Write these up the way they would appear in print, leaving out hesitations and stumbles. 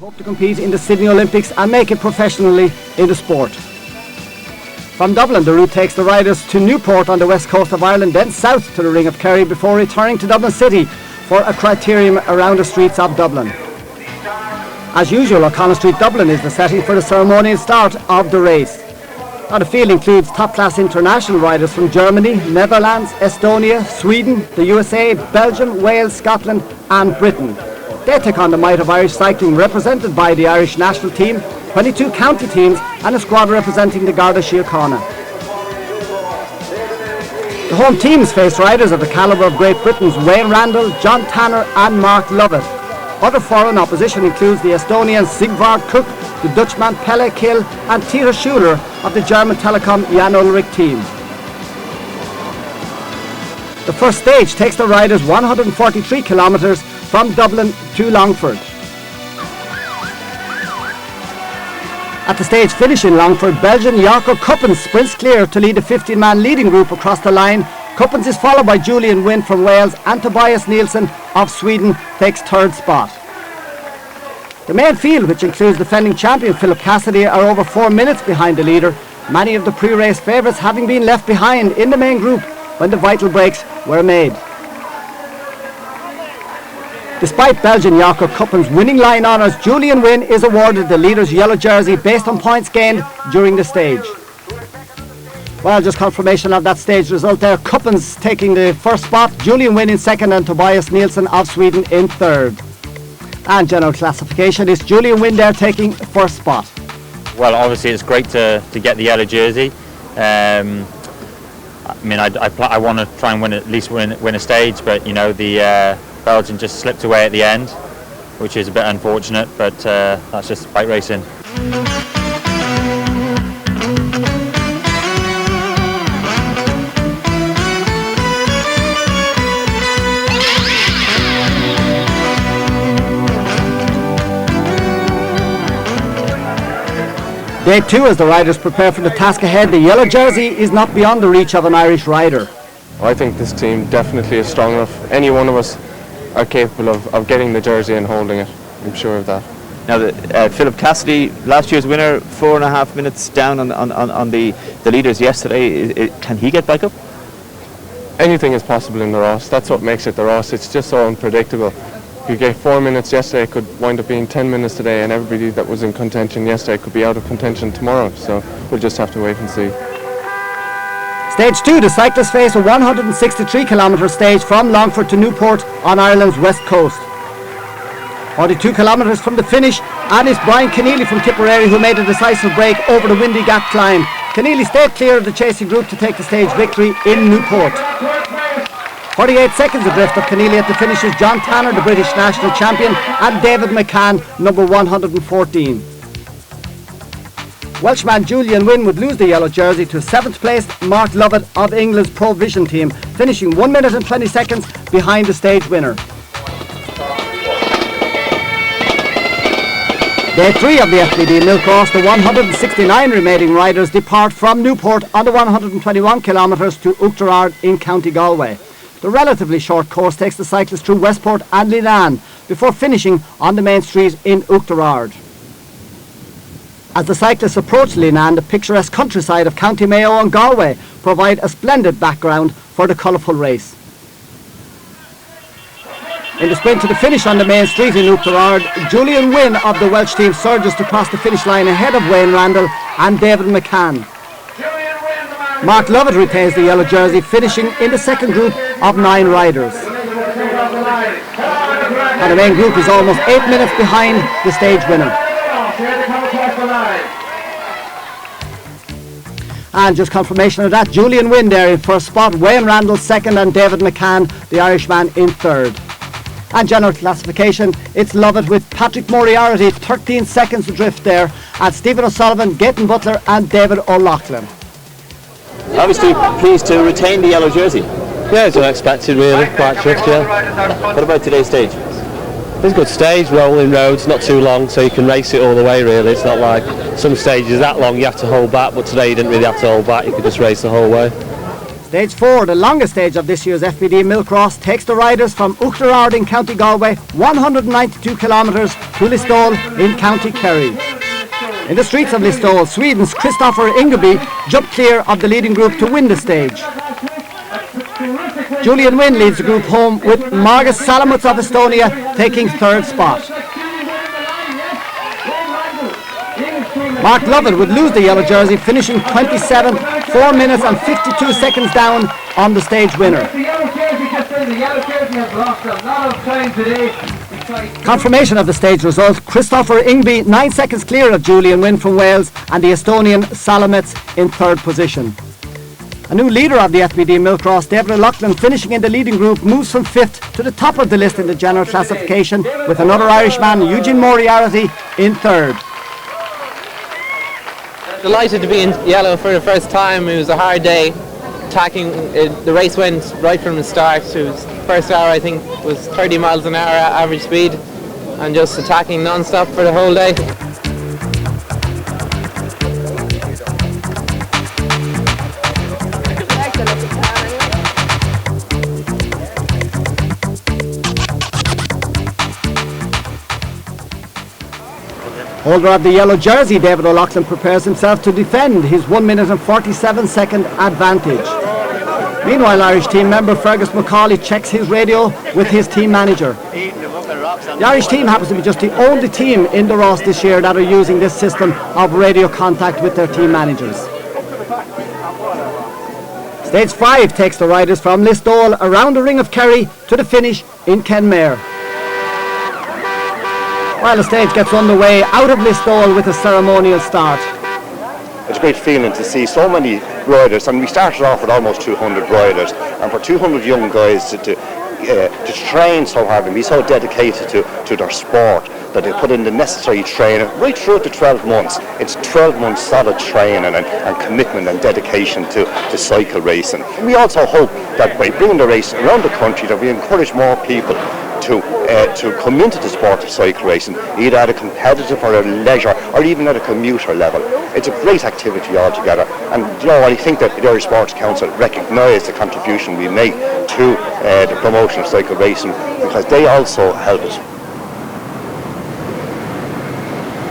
Hope to compete in the Sydney Olympics and make it professionally in the sport. From Dublin, the route takes the riders to Newport on the west coast of Ireland, then south to the Ring of Kerry before returning to Dublin City for a criterium around the streets of Dublin. As usual, O'Connell Street, Dublin is the setting for the ceremonial start of the race. Now, the field includes top-class international riders from Germany, Netherlands, Estonia, Sweden, the USA, Belgium, Wales, Scotland and Britain. They take on the might of Irish cycling, represented by the Irish national team, 22 county teams and a squad representing the Garda Síochána. The home teams face riders of the calibre of Great Britain's Wayne Randall, John Tanner and Mark Lovett. Other foreign opposition includes the Estonian Sigvard Cook, the Dutchman Pelle Kill and Tito Schuler of the German Telecom Jan Ullrich team. The first stage takes the riders 143 kilometres from Dublin to Longford. At the stage finish in Longford, Belgian Jarko Kuppens sprints clear to lead the 15-man leading group across the line. Kuppens is followed by Julian Wynne from Wales and Tobias Nielsen of Sweden takes third spot. The main field, which includes defending champion Philip Cassidy, are over 4 minutes behind the leader, many of the pre-race favourites having been left behind in the main group when the vital breaks were made. Despite Belgian Jarko Kuppens winning line honours, Julian Wynne is awarded the leader's yellow jersey based on points gained during the stage. Well, just confirmation of that stage result there. Kuppens taking the first spot, Julian Wynne in second and Tobias Nielsen of Sweden in third. And general classification is Julian Wynne there taking first spot. Well, obviously it's great to get the yellow jersey. I mean, I want to try and win a stage, but you know, the Belgian just slipped away at the end, which is a bit unfortunate, but that's just bike racing. Day 2, as the riders prepare for the task ahead, the yellow jersey is not beyond the reach of an Irish rider. I think this team definitely is strong enough. Any one of us are capable of getting the jersey and holding it. I'm sure of that. Now, Philip Cassidy, last year's winner, 4.5 minutes down on the leaders yesterday. Can he get back up? Anything is possible in the Rás. That's what makes it the Rás. It's just so unpredictable. You gave 4 minutes yesterday, it could wind up being 10 minutes today, and everybody that was in contention yesterday could be out of contention tomorrow. So we'll just have to wait and see. Stage 2, the cyclists face a 163 kilometre stage from Longford to Newport on Ireland's west coast. 42 kilometres from the finish, and it's Brian Keneally from Tipperary who made a decisive break over the Windy Gap climb. Keneally stayed clear of the chasing group to take the stage victory in Newport. 48 seconds adrift of Keneally at the finish is John Tanner, the British national champion, and David McCann, number 114. Welshman Julian Wynne would lose the yellow jersey to 7th placed Mark Lovett of England's Pro Vision team, finishing 1 minute and 20 seconds behind the stage winner. Day 3 of the FBD Milk Cross, the 169 remaining riders depart from Newport on the 121 kilometres to Uachtarard in County Galway. The relatively short course takes the cyclists through Westport and Linan before finishing on the main street in Uachtarard. As the cyclists approach Linan, the picturesque countryside of County Mayo and Galway provide a splendid background for the colourful race. In the sprint to the finish on the main street in Uachtarard, Julian Wynne of the Welsh team surges to cross the finish line ahead of Wayne Randall and David McCann. Mark Lovett retains the yellow jersey, finishing in the second group of 9 riders. And the main group is almost 8 minutes behind the stage winner. And just confirmation of that, Julian Wynne there in first spot, Wayne Randall second and David McCann, the Irishman, in third. And general classification, it's Lovett with Patrick Moriarty 13 seconds adrift there, and Stephen O'Sullivan, Gaten Butler and David O'Loughlin. Obviously pleased to retain the yellow jersey. Yeah, it's unexpected really, quite chuffed, yeah. What about today's stage? It's a good stage, rolling roads, not too long, so you can race it all the way really. It's not like some stages that long you have to hold back, but today you didn't really have to hold back, you could just race the whole way. Stage 4, the longest stage of this year's FBD Milkrás, takes the riders from Uachtarard in County Galway 192 kilometres to Listowel in County Kerry. In the streets of Listowel, Sweden's Kristoffer Ingeby jumped clear of the leading group to win the stage. Julian Wynne leads the group home with Margus Salamuts of Estonia taking third spot. Mark Lovett would lose the yellow jersey, finishing 27th, 4 minutes and 52 seconds down on the stage winner. Confirmation of the stage result, Kristoffer Ingeby 9 seconds clear of Julian Wynne from Wales and the Estonian Salamuts in third position. A new leader of the FBD Milkrás, David O'Loughlin, finishing in the leading group, moves from 5th to the top of the list in the general classification with another Irishman, Eugene Moriarty, in 3rd. Delighted to be in yellow for the first time. It was a hard day. The race went right from the start. It was first hour, I think, was 30 miles an hour average speed, and just attacking non-stop for the whole day. Holder of the yellow jersey, David O'Loughlin, prepares himself to defend his 1 minute and 47 second advantage. Meanwhile, Irish team member Fergus McCauley checks his radio with his team manager. The Irish team happens to be just the only team in the Ras this year that are using this system of radio contact with their team managers. Stage 5 takes the riders from Listowel around the ring of Kerry to the finish in Kenmare. While the stage gets underway out of Listowel with a ceremonial start. It's a great feeling to see so many riders, and we started off with almost 200 riders, and for 200 young guys to train so hard and be so dedicated to their sport that they put in the necessary training right through the 12 months. It's 12 months solid training and commitment and dedication to cycle racing. We also hope that by bringing the race around the country that we encourage more people to come into the sport of cycle racing, either at a competitive or a leisure or even at a commuter level. It's a great activity altogether, and I think that the Irish Sports Council recognise the contribution we make to the promotion of cycle racing, because they also help us.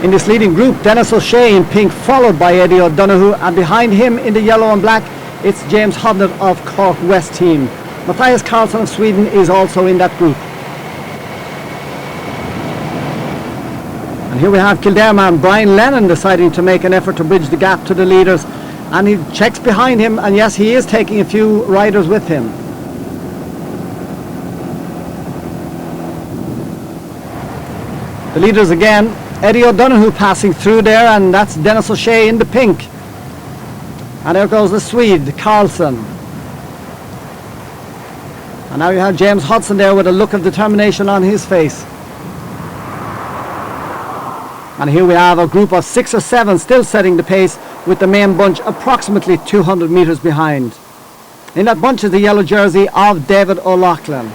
In this leading group, Dennis O'Shea in pink, followed by Eddie O'Donoghue, and behind him in the yellow and black, it's James Hodnett of Cork West team. Matthias Karlsson of Sweden is also in that group. And here we have Kildare man Brian Lennon deciding to make an effort to bridge the gap to the leaders, and he checks behind him, and yes, he is taking a few riders with him. The leaders again, Eddie O'Donoghue passing through there, and that's Dennis O'Shea in the pink. And there goes the Swede, Karlsson. And now you have James Hodson there with a look of determination on his face. And here we have a group of 6 or 7 still setting the pace, with the main bunch approximately 200 metres behind. In that bunch is the yellow jersey of David O'Loughlin.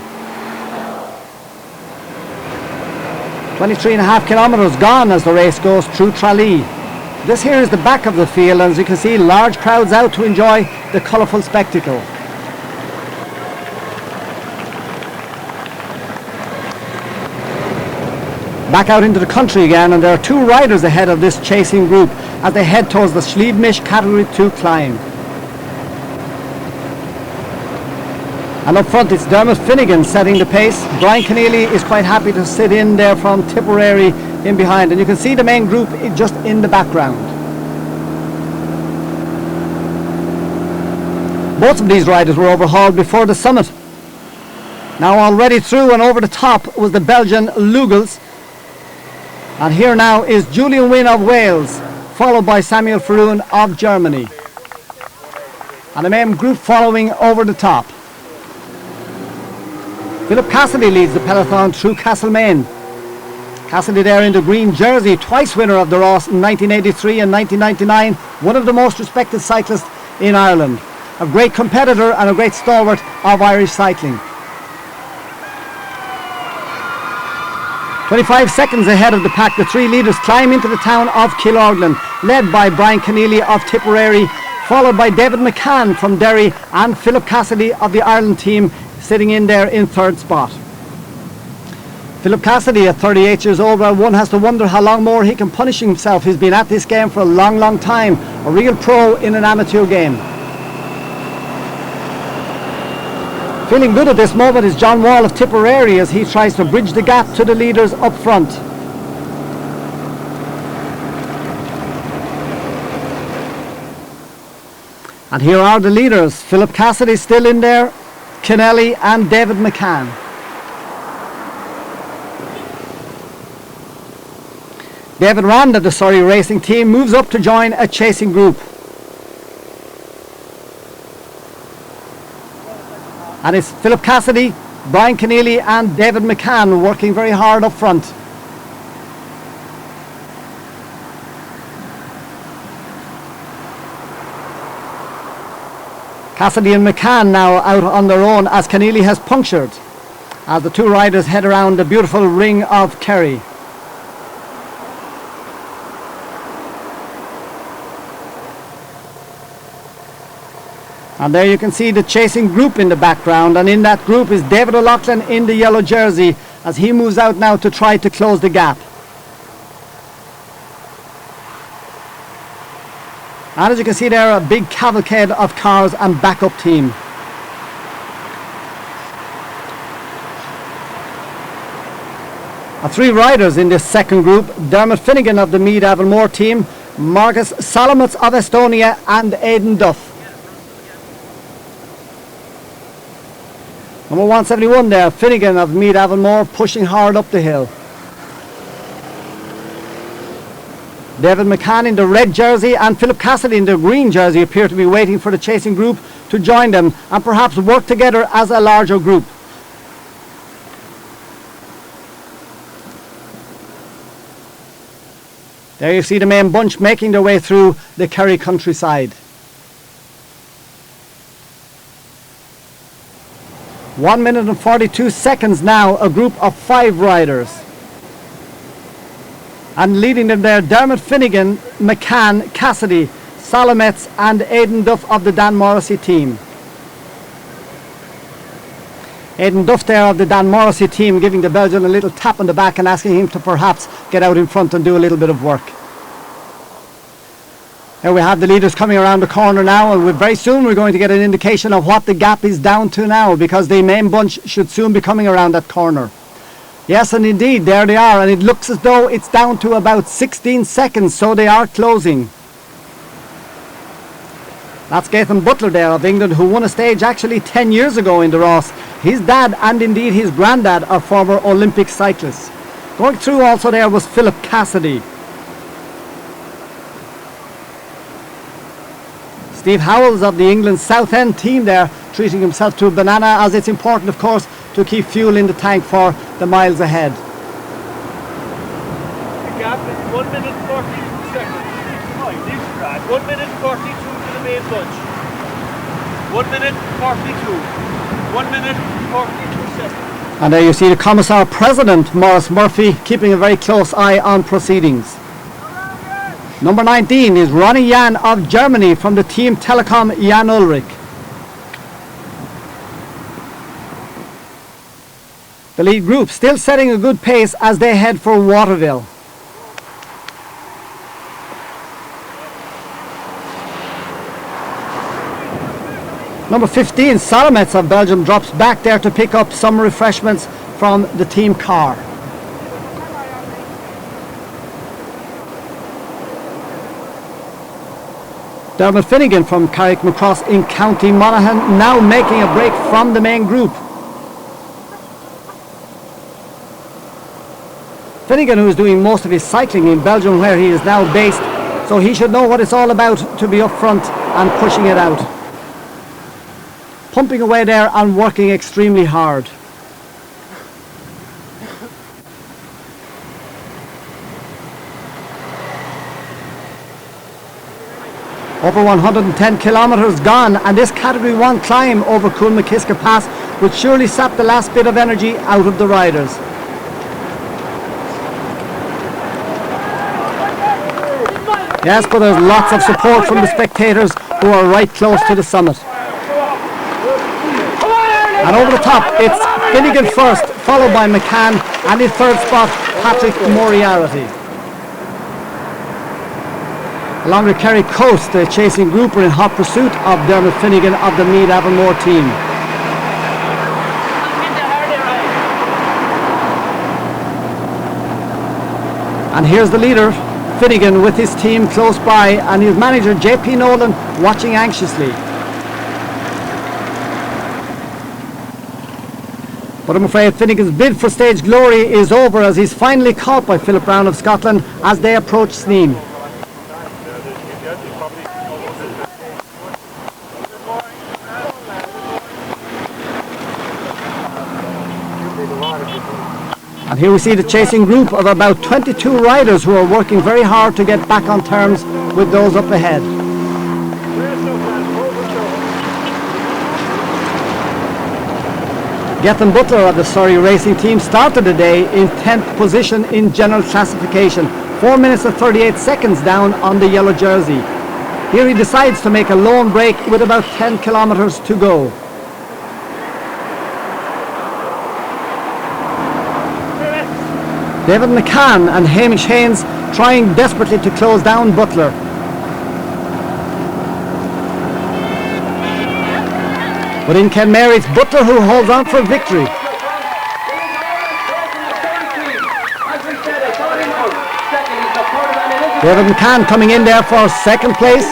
23.5 kilometres gone as the race goes through Tralee. This here is the back of the field, and as you can see, large crowds out to enjoy the colourful spectacle. Back out into the country again, and there are 2 riders ahead of this chasing group as they head towards the Sliabh Category 2 climb. And up front it's Dermot Finnegan setting the pace. Brian Keneally is quite happy to sit in there from Tipperary in behind, and you can see the main group just in the background. Both of these riders were overhauled before the summit. Now already through and over the top was the Belgian Lugels. And here now is Julian Wynne of Wales, followed by Samuel Faroon of Germany. And the main group following over the top. Philip Cassidy leads the peloton through Castlemaine. Cassidy there in the green jersey, twice winner of the Ras in 1983 and 1999, one of the most respected cyclists in Ireland. A great competitor and a great stalwart of Irish cycling. 25 seconds ahead of the pack, the 3 leaders climb into the town of Killorglin, led by Brian Keneally of Tipperary, followed by David McCann from Derry and Philip Cassidy of the Ireland team sitting in there in third spot. Philip Cassidy at 38 years old, well, one has to wonder how long more he can punish himself. He's been at this game for a long time, a real pro in an amateur game. Feeling good at this moment is John Wall of Tipperary as he tries to bridge the gap to the leaders up front. And here are the leaders. Philip Cassidy still in there, Kennelly and David McCann. David Rand of the Surrey Racing team moves up to join a chasing group. And it's Philip Cassidy, Brian Keneally and David McCann working very hard up front. Cassidy and McCann now out on their own as Keneally has punctured as the two riders head around the beautiful ring of Kerry. And there you can see the chasing group in the background, and in that group is David O'Loughlin in the yellow jersey as he moves out now to try to close the gap. And as you can see there, a big cavalcade of cars and backup team. Three riders in this second group: Dermot Finnegan of the Mead Avonmore team, Marcus Salomats of Estonia and Aidan Duff. Number 171 there, Finnegan of Mead Avonmore pushing hard up the hill. David McCann in the red jersey and Philip Cassidy in the green jersey appear to be waiting for the chasing group to join them and perhaps work together as a larger group. There you see the main bunch making their way through the Kerry countryside. 1 minute and 42 seconds now, a group of 5 riders. And leading them there, Dermot Finnegan, McCann, Cassidy, Salomets and Aidan Duff of the Dan Morrissey team. Aidan Duff there of the Dan Morrissey team giving the Belgian a little tap on the back and asking him to perhaps get out in front and do a little bit of work. Here we have the leaders coming around the corner now, and very soon we're going to get an indication of what the gap is down to now, because the main bunch should soon be coming around that corner. Yes, and indeed, there they are, and it looks as though it's down to about 16 seconds, so they are closing. That's Gaetham Butler there of England, who won a stage actually 10 years ago in the Ross. His dad and indeed his granddad are former Olympic cyclists. Going through also there was Philip Cassidy. Steve Howells of the England Southend team there, treating himself to a banana, as it's important, of course, to keep fuel in the tank for the miles ahead. The gap is 1 minute 42 seconds. 1 minute 42 to the main bunch. 1 minute 42. 1 minute 42 seconds. And there you see the Commissar President, Maurice Murphy, keeping a very close eye on proceedings. Number 19 is Ronnie Jan of Germany from the Team Telekom Jan Ulrich. The lead group still setting a good pace as they head for Waterville. Number 15, Salomets of Belgium, drops back there to pick up some refreshments from the team car. Dermot Finnegan from Carrickmacross in County Monaghan now making a break from the main group. Finnegan, who is doing most of his cycling in Belgium where he is now based, so he should know what it's all about to be up front and pushing it out. Pumping away there and working extremely hard. Over 110 kilometres gone, and this Category 1 climb over Coolmakiska Pass would surely sap the last bit of energy out of the riders. Yes, but there's lots of support from the spectators who are right close to the summit. And over the top, it's Finnegan first, followed by McCann, and in third spot, Patrick Moriarty. Along the Kerry coast, the chasing group are in hot pursuit of Dermot Finnegan of the Meath Avonmore team. And here's the leader, Finnegan, with his team close by, and his manager JP Nolan watching anxiously. But I'm afraid Finnegan's bid for stage glory is over, as he's finally caught by Philip Brown of Scotland as they approach Sneem. And here we see the chasing group of about 22 riders who are working very hard to get back on terms with those up ahead. Gethin Butler of the Surrey racing team started the day in 10th position in general classification, 4 minutes and 38 seconds down on the yellow jersey. Here he decides to make a lone break with about 10 kilometres to go. David McCann and Hamish Haynes trying desperately to close down Butler. But in Kenmare, it's Butler who holds on for victory. David McCann coming in there for second place.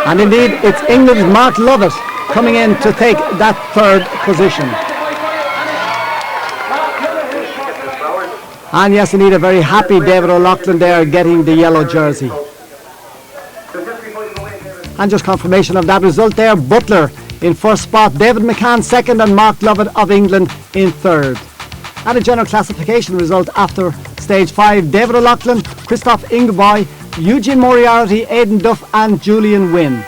And indeed, it's England's Mark Lovett coming in to take that third position. And yes, indeed, a very happy David O'Loughlin there getting the yellow jersey. And just confirmation of that result there, Butler in first spot, David McCann second, and Mark Lovett of England in third. And a general classification result after stage 5, David O'Loughlin, Christoph Ingeboy, Eugene Moriarty, Aidan Duff and Julian Wynne.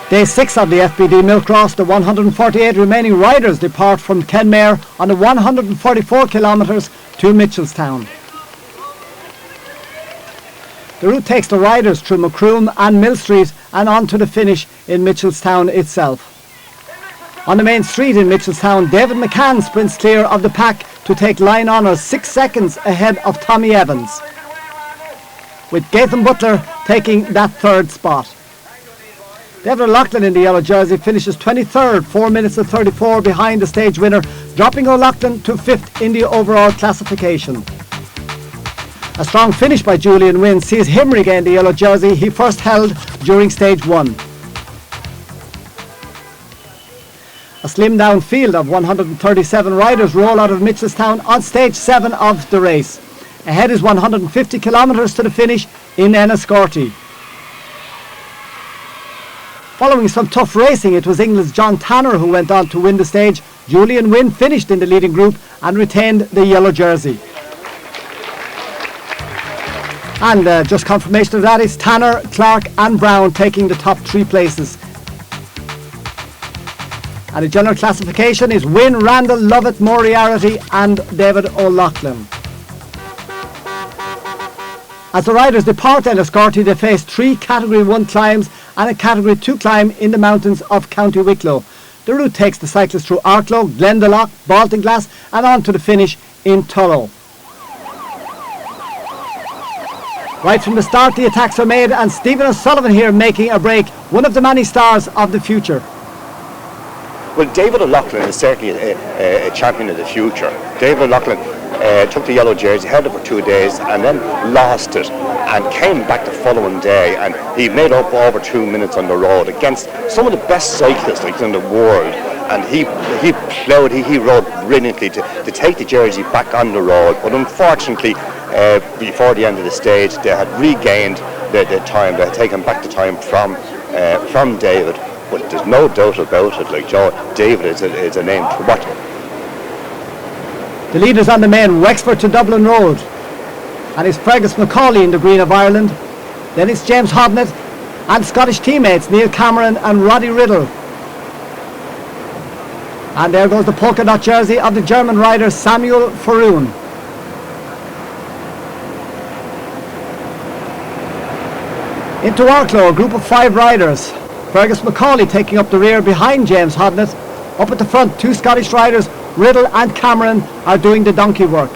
Day 6 of the FBD Milkros, the 148 remaining riders depart from Kenmare on the 144 kilometres to Mitchelstown. The route takes the riders through Macroom and Mill Street and on to the finish in Mitchelstown itself. On the main street in Mitchelstown, David McCann sprints clear of the pack to take line honours 6 seconds ahead of Tommy Evans, with Gethin Butler taking that third spot. David O'Loughlin in the yellow jersey finishes 23rd, 4 minutes and 34 behind the stage winner, dropping O'Loughlin to 5th in the overall classification. A strong finish by Julian Wynne sees him regain the yellow jersey he first held during stage 1. A slimmed down field of 137 riders roll out of Mitchelstown on stage 7 of the race. Ahead is 150 kilometres to the finish in Enniscorthy. Following some tough racing, it was England's John Tanner who went on to win the stage. Julian Wynne finished in the leading group and retained the yellow jersey. And just confirmation of that is Tanner, Clark and Brown taking the top 3 places. And the general classification is Wynne, Randall, Lovett, Moriarty and David O'Loughlin. As the riders depart Enniscorthy, they face 3 Category 1 climbs and a Category 2 climb in the mountains of County Wicklow. The route takes the cyclists through Arklow, Glendalough, Baltinglass and on to the finish in Tullow. Right from the start, the attacks are made, and Stephen O'Sullivan here making a break, one of the many stars of the future. Well, David O'Loughlin is certainly a champion of the future. David O'Loughlin took the yellow jersey, held it for 2 days and then lost it and came back the following day, and he made up over 2 minutes on the road against some of the best cyclists in the world, and he rode brilliantly to take the jersey back on the road. But unfortunately, before the end of the stage, they had regained the time. They had taken back the time from David. But there's no doubt about it, like Joe, David is a name to watch. The leaders on the main Wexford to Dublin Road, and it's Fergus Macaulay in the green of Ireland. Then it's James Hodnett and Scottish teammates Neil Cameron and Roddy Riddle. And there goes the polka dot jersey of the German rider Samuel Faroon. Into Wicklow, a group of 5 riders. Fergus Macaulay taking up the rear behind James Hodnett. Up at the front, 2 Scottish riders, Riddle and Cameron, are doing the donkey work.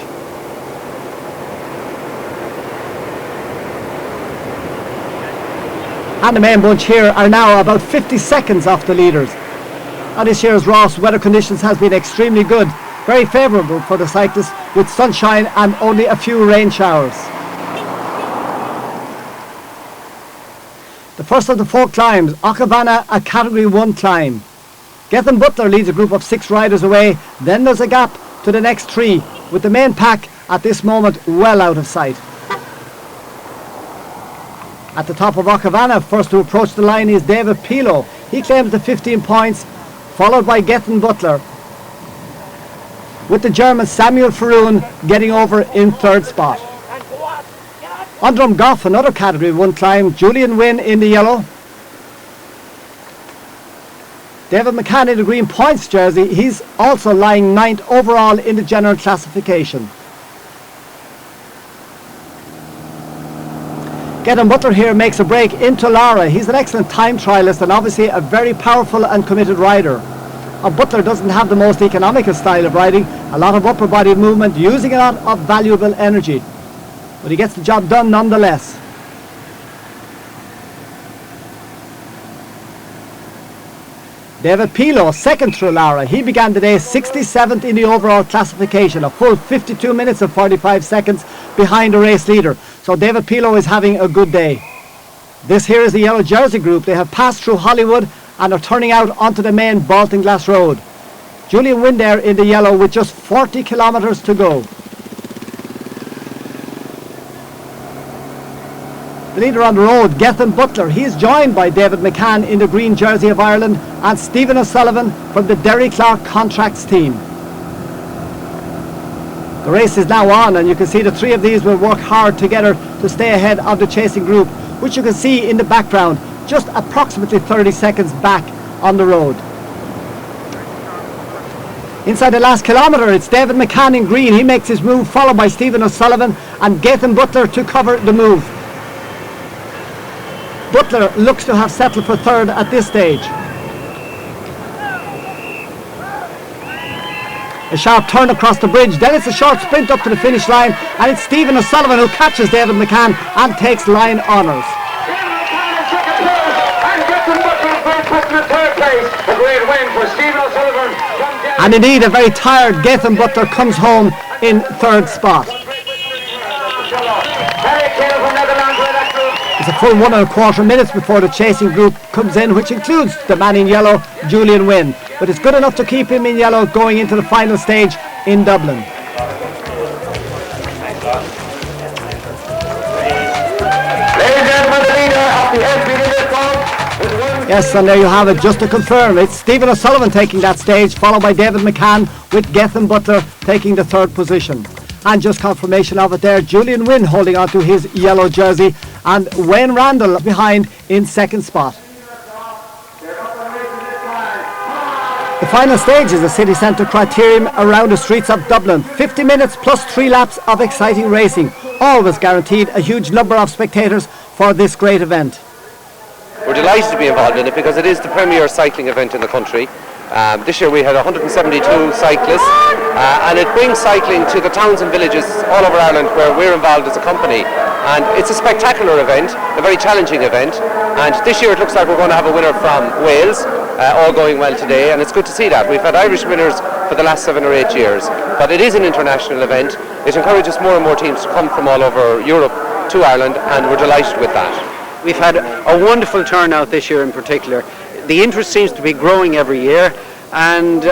And the main bunch here are now about 50 seconds off the leaders. And this year's Ross weather conditions has been extremely good, very favourable for the cyclists, with sunshine and only a few rain showers. The first of the 4 climbs, Ockavana, a Category 1 climb. Gethin Butler leads a group of 6 riders away, then there's a gap to the next 3, with the main pack at this moment well out of sight. At the top of Ockavana, first to approach the line is David Pilo. He claims the 15 points, followed by Gethin Butler, with the German Samuel Faroon getting over in 3rd spot. Under him, Goff, another Category 1 climb, Julian Wynne in the yellow. David McCann in the green points jersey, he's also lying 9th overall in the general classification. Gethin Butler here makes a break into Lara. He's an excellent time trialist and obviously a very powerful and committed rider. Butler doesn't have the most economical style of riding, a lot of upper body movement, using a lot of valuable energy. But he gets the job done nonetheless. David Pilo, second through Lara. He began the day 67th in the overall classification, a full 52 minutes and 45 seconds behind the race leader. So David Pilo is having a good day. This here is the yellow jersey group. They have passed through Hollywood and are turning out onto the main Baltinglass Road. Julian Wynne there in the yellow with just 40 kilometres to go. The leader on the road, Gethin Butler, he is joined by David McCann in the green jersey of Ireland and Stephen O'Sullivan from the Derry Clark Contracts team. The race is now on and you can see the 3 of these will work hard together to stay ahead of the chasing group, which you can see in the background, just approximately 30 seconds back on the road. Inside the last kilometre, it's David McCann in green. He makes his move, followed by Stephen O'Sullivan and Gethin Butler to cover the move. Butler looks to have settled for 3rd at this stage. A sharp turn across the bridge, then it's a short sprint up to the finish line, and it's Stephen O'Sullivan who catches David McCann and takes line honours. And indeed, a very tired Gethin Butler comes home in 3rd spot. It's a full 1.25 minutes before the chasing group comes in, which includes the man in yellow, Julian Wynne. But it's good enough to keep him in yellow going into the final stage in Dublin. Ladies and gentlemen, the leader of the FBD Ras. Yes, and there you have it, just to confirm. It's Stephen O'Sullivan taking that stage, followed by David McCann, with Gethin Butler taking the 3rd position. And just confirmation of it there, Julian Wynne holding on to his yellow jersey and Wayne Randall behind in 2nd spot. The final stage is the city centre criterium around the streets of Dublin. 50 minutes plus 3 laps of exciting racing. Always guaranteed a huge number of spectators for this great event. We're delighted to be involved in it because it is the premier cycling event in the country. This year we had 172 cyclists and it brings cycling to the towns and villages all over Ireland where we're involved as a company, and it's a spectacular event, a very challenging event, and this year it looks like we're going to have a winner from Wales, all going well today, and it's good to see that. We've had Irish winners for the last 7 or 8 years, but it is an international event. It encourages more and more teams to come from all over Europe to Ireland, and we're delighted with that. We've had a wonderful turnout this year in particular. The interest seems to be growing every year, and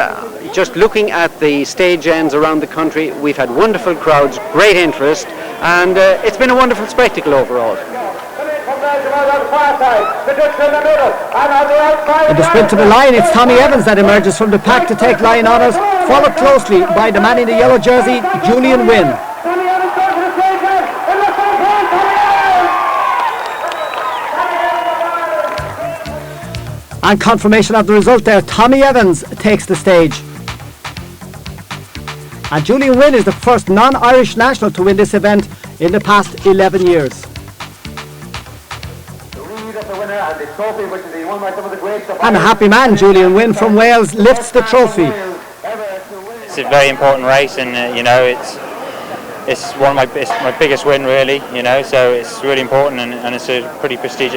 just looking at the stage ends around the country, we've had wonderful crowds, great interest, and it's been a wonderful spectacle overall. In the sprint to the line, it's Tommy Evans that emerges from the pack to take line honours, followed closely by the man in the yellow jersey, Julian Wynne. And confirmation of the result there, Tommy Evans takes the stage. And Julian Wynne is the first non-Irish national to win this event in the past 11 years. trophy, which is won by some of the greats of And a happy man, Julian Wynne from Wales, lifts the trophy. It's a very important race, and you know, it's my biggest win really. You know, so it's really important, and it's a pretty prestigious